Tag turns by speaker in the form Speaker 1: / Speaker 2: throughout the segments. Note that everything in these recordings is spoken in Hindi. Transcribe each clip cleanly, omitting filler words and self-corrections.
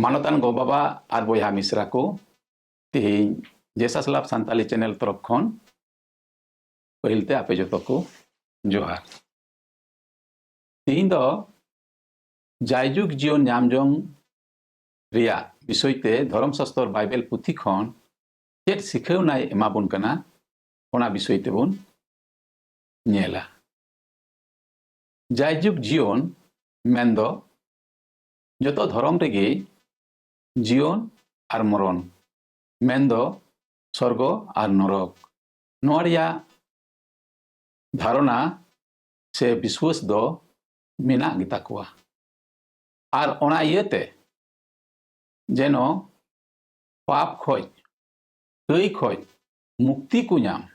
Speaker 1: मानतान गो बाबा और बया मिश्रा को तेहन जेसस लाभ सान्ताली चैनल तरफ खन पहिलते आपे जो को जोहार तेहन दो जायजुग जीवन नामजोंग रिया विषयते धर्मशास्त्र बाइबल पुथी खन चेत सिखावनाय एमाबोन कना ओना विषयते बोन नेला जायजुग जीवन मेंदो जतो धर्म रेगे जीवन और मरण मेंदो स्वर्ग और नरक नोरिया धारणा से विश्वास दो मेना गिता कुआ और ओना इयते जेनो पाप खोज कई खोज मुक्ति को नाम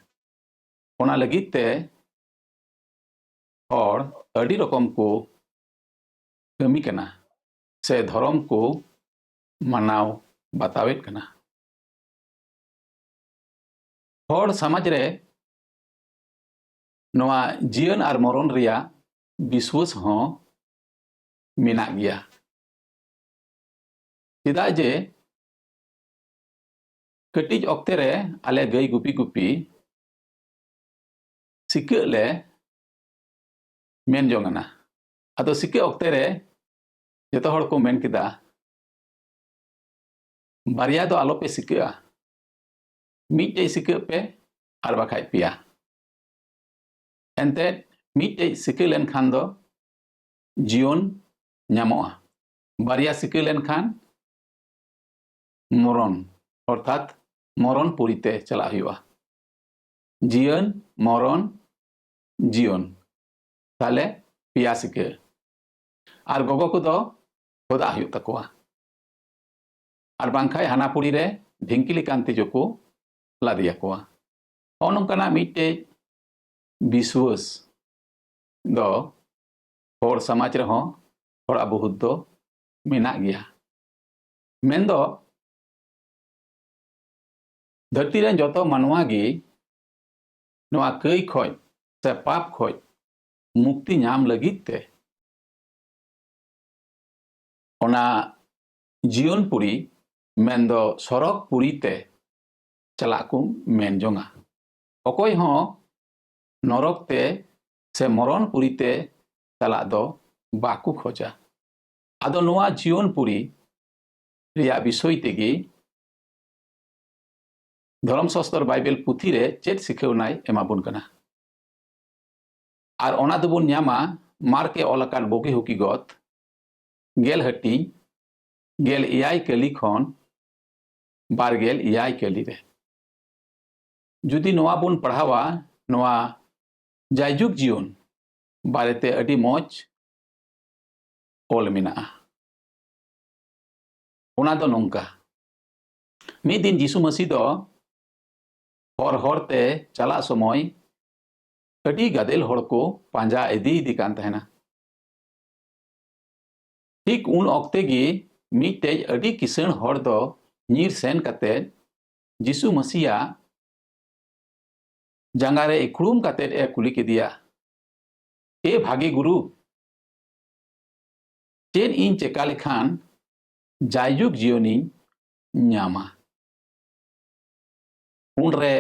Speaker 1: ओना लगिते और अड़ी रकम को कमी कना से धर्म को मनाव बतावेत कना और समाज रे नवा जीवन और मरण रिया विश्वास हो मेना गया चेदा जे कटिज ऑक्ते रे आले गई गुपी गुपी सिक्के ले मेन जोंगना अतो सिक्के ऑक्ते रे जतो हड़ को मेन किदा बारिया दो आलो पे सिक्के मीटे सिक्के पे और बाखाय पिया एंते मीटे सिक्के लेन खान दो जीवन ᱧᱟᱢᱚᱜᱼᱟ बारिया सिक्के लेन खान मरण अर्थात मरण पुरीते चला हुआ जीवन मरण जीवन ताले पिया सिक्के और गोगो को दो खोदा हुआ तकवा और बांखाय हानापुरी रे ढिंकिली कांति जो को लादिया कोआ ओनोंकाना मीटे विश्वास दो और समाज रहो और बहुत दो मेना गया मेंदो धरती रे जतो मानवा गे नवा कई खोज से पाप खोज मुक्ति नाम लगिते ओना जीवन पुरी मेंदो सरक पुरीते चला को मेन जोंगा अकोय हो नरकते से मरण पुरीते चला दो बाकू खोजा आदो नवा जीवन पुरी रिया विषय तेगी धर्मशास्त्र बाइबल पुथी रे चेत सिखावनाय एमाबोन कना और ओना दोबोन ᱧᱟᱢᱟ मार्के ओलाकान बोगी हुकी गत गेल हटी गेल एआई कली खन बारगेल एआई कली रे जुदी नवा बोन पढ़ावा नवा जायजुग जीवन बारेते अडी मौज ओल मेना ओना दो नोंका मी दिन जीसु मसीह दो हर हरते चला समय अडी गादेल हड़ को पांजा इदी कान तहना ठीक उन ऑक्ते गे मीटे अडी किसण हड़ दो नीर सेन कते जीसु मसीहा जंगारे इखड़ूम कते ए कुली के दिया ए भागी गुरु चेन इन चेका लेखान जायजुग जीवनी ᱧᱟᱢᱟ उनरे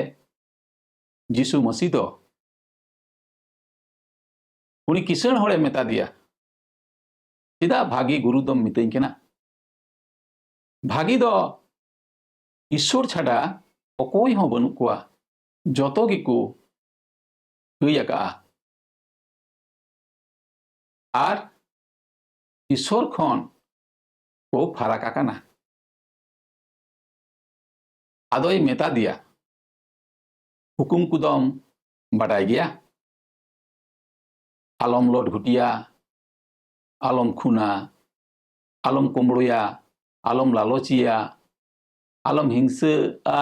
Speaker 1: जीसु मसीह दो उनी किसण हड़े मेता दिया चेदा भागी गुरु दम मितें केना भागी दो ईश्वर छाड़ा अकोय हो बनु कोआ जतो गिको हुयका आर ईश्वर खन को फाराका काना आदोय मेता दिया हुकुम कुदम बाडाय गया आलम लोड घुटिया आलम खुना आलम कुमड़ोया आलम लालचिया आलम हिंसा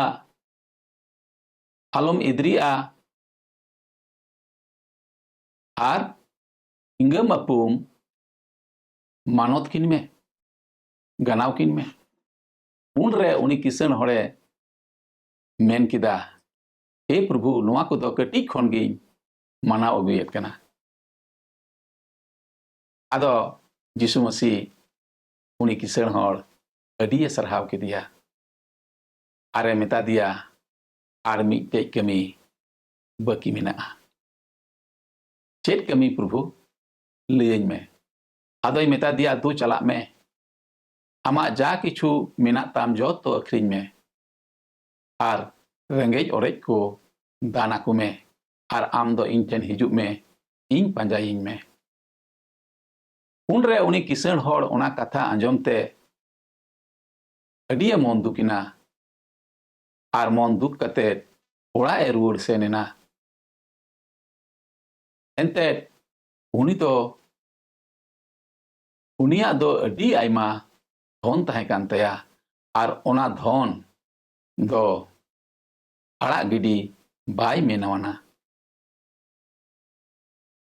Speaker 1: आलम इद्रिया आर इंगम अपुम मानत किन में गनाव किन में उन रे उनी किसन हड़े मेन किदा ए प्रभु नवा को दो कटी खन गे मानाव अगुयत कना आदो जीसु मसीह उनी किसन हड़ अडिये सरहाव केदिया आरे मेता दिया आर मिदटेज कमी बाकी मेनाआ चेद कमी प्रभु लैयाኝ में आदोय मेता दिया दो चला में आमा जा किछु मेना ताम जतो अखरिñ में आर रेंगेज ओरेज को दाना को में आर आम दो इन ठेन हिजुग में इन पांजाइñ में उनरे उनी किसण होड़ ओना कथा आंजमते अडिये मन दुकिना आर मन दुख कते ओड़ा ए रुवाड़ सेनेना एंते उनी तो उनिया दो अडी आयमा धन ताहे कान तया आर ओना धन दो आड़ा गिडी बाय मेनावाना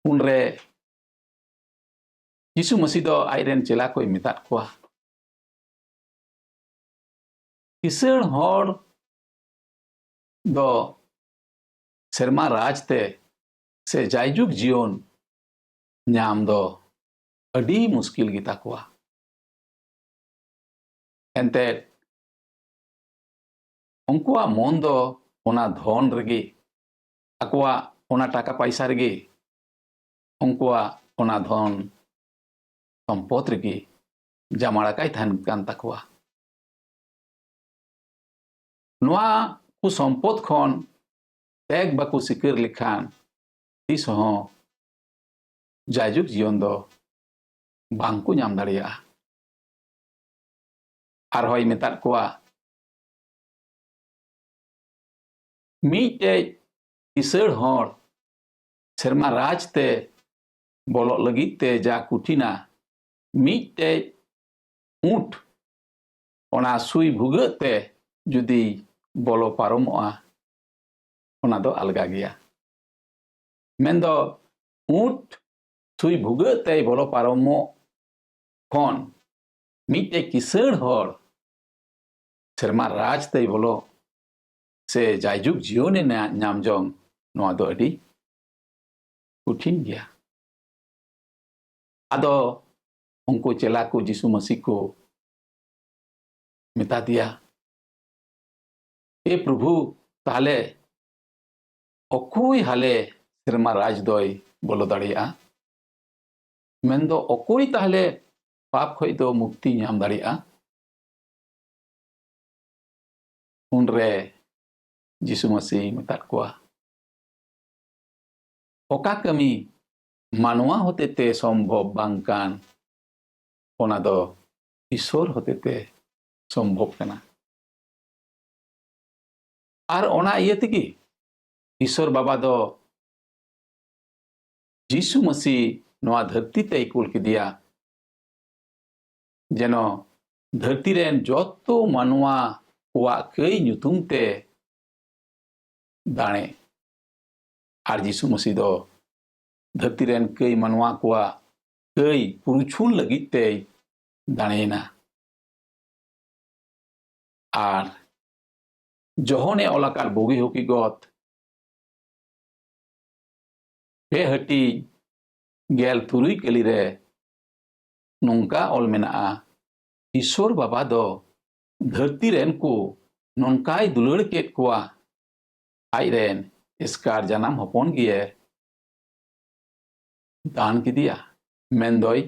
Speaker 1: उनरे यीशु मसीह दो आइरेन चेला को मेताद कोआ किसण होड़ दो सेरमा राजते से जायजुग जीवन ᱧᱟᱢ दो अडी मुश्किल गिता कोआ एंते उनकुआ मन दो ओना धन रेगे अकुआ ओना टाका पैसा रेगे उनकुआ ओना धन संपद रेगे जामाड़ाकाय थान कान ताकुआ नोआ कु संपद खन त्याग बाकु सिकर लेखान तीस हों जायजुग जीवन दो बांकु ᱧᱟᱢ दाड़िया आर होय मेताद कोआ मीटे किसड़ होड़ सेरमा राजते बोलो लगिते जा कुटिना मीटे ऊंट ओना सुई भुगते जुदी बोलो पारमोआ ओना दो अलगा गया मेंदो ऊंट सुई भुगते बोलो पारमो खन मीटे किसड़ होड़ सेरमा राजते बोलो से जायजुग जीवने नाम जोंग नोआ दो अडी कठिन गया आदो उनको चेला को यीशु मसीह को मेता दिया ए प्रभु ताले अकोई हाले सेरमा राज दोय बोलो दाड़िया मेंदो अकोई ताले पाप खोय दो मुक्ति ᱧᱟᱢ दाड़िया उनरे यीशु मसीह मेताद कोआ ओका कमी मानवा होतेते संभव बांकान ओना दो ईश्वर होतेते संभव कना आर ओना इयेतिगी ईश्वर बाबा दो यीशु मसीह नोआ धरती ते कुल किदिया जेनो धरती रेन जतो मानवा कोआ कई ᱧᱩᱛᱩᱢ ते दाणे आर यीशु मसीह दो धरती रेन कई मानवा कोआ कई पुरुछुन लगित ते दाणेना आर जोहने ओलाकार बोगी होकी गत पे हटी गेल तुरुई कली रे नोंका ओल मेनाआ ईश्वर बाबा दो धरती रेन को नोंकाय दुलड़ केत कोआ आइरेन इसकार जनाम हपन गिए दान की दिया मेंदोय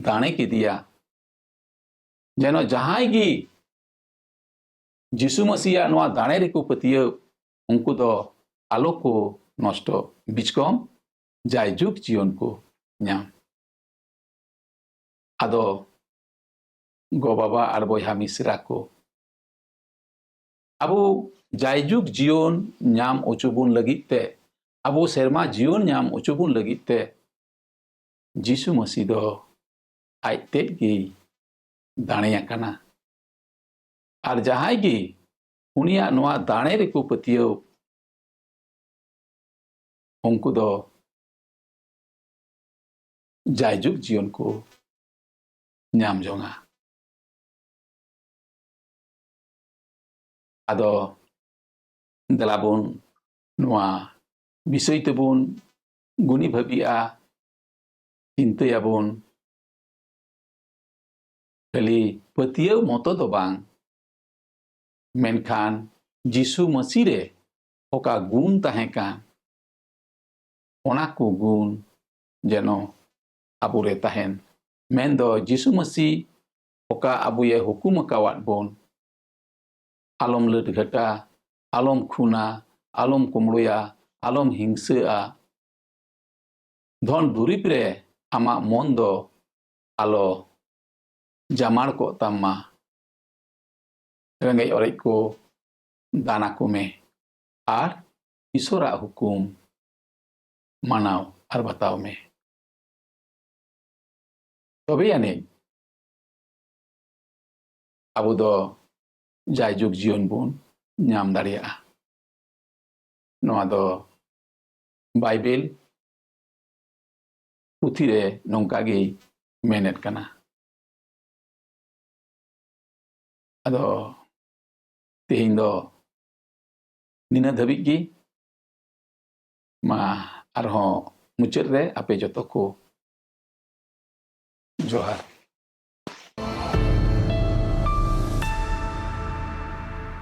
Speaker 1: दाने की दिया जेनो जहां गी यीशु मसीह नोआ दाने रे को पतिय उनको दो आलो को नष्ट बिचकम जायजुग जीवन को ᱧᱟᱢ आदो गो बाबा आर बयहा मिसरा को अबो जायजुग जीवन ᱧᱟᱢ उचुबुन लगिते अबो सेरमा जीवन ᱧᱟᱢ उचुबुन लगिते यीशु मसीह दो आयते गी दाणेया कना आर जहां गी उनिया नोआ दाणे रे को पतियो उनको दो जायजुग जीवन को ᱧᱟᱢ जोंगा आदो दलाबुन नोआ विषय तेबुन गुनी भाबिया चिंतायाबुन खाली पतियाव मतो दो बांग मेनखान जिसु मसीह रे ओका गुण ताहें कान ओना को गुण जेनो आबुरे ताहेन मेन दो जिसु मसीह ओका आबुये हुकुम कावात बोन आलम लट घटा आलम खुना आलम कुमड़ुया आलम हिंसा धन दुरीप रे आमा मन दो आलो जामार को तम्मा रेंगेज ओरेज को दाना को में आर ईश्वरा हुकुम मानाव आर बताव में तबे यानी आबो दो जायजुग जीवन बोन नाम दाड़िया नोआ दो बाइबल पुथी रे नोंका गे मेनेट कना अदो तेहिं दो निना धबिक गी मा आरहों मुचाद रे आपे जतो को जोहार।